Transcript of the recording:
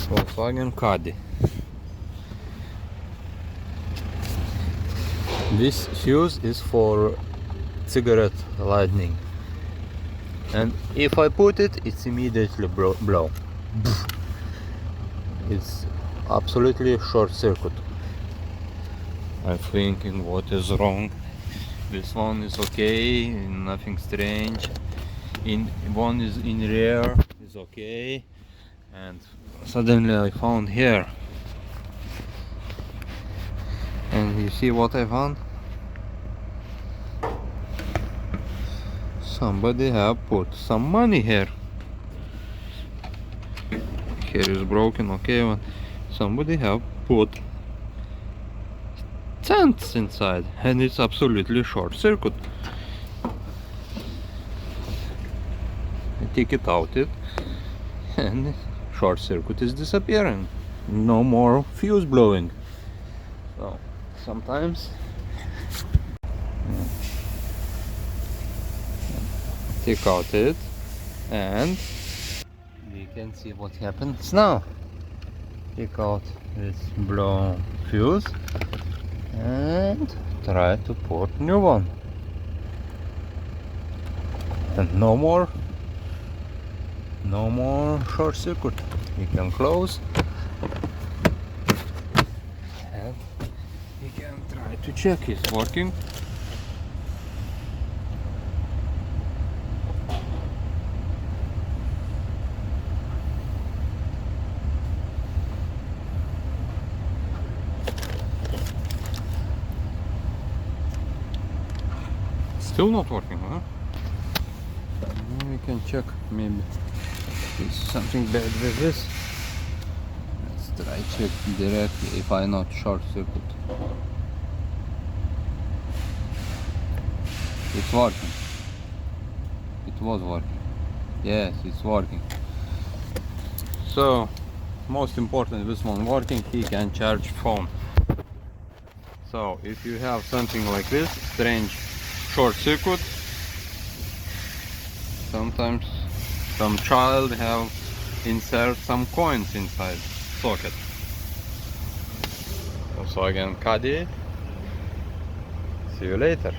Volkswagen Caddy. This fuse is for cigarette lighting, and if I put it, it's immediately blow. It's absolutely short circuit. I'm thinking what is wrong. This one is okay, nothing strange. One is in rear is okay, and suddenly I found here. And you see what I found? Somebody have put some money here. Here is broken, okay, but somebody have put cents inside, and it's absolutely short circuit. I take it out, and short circuit is disappearing. No more fuse blowing. So sometimes take out it, and we can see what happens now. Take out this blown fuse and try to put new one, and no more short circuit. You can close and you can try to check it's working. Still not working, huh? We can check, maybe there's something bad with this. Let's try check directly if I not short circuit. It's working. It was working. Yes, it's working. So most important, this one working, he can charge phone. So if you have something like this strange short circuit, sometimes some child have insert some coins inside socket. So again, Caddy, see you later.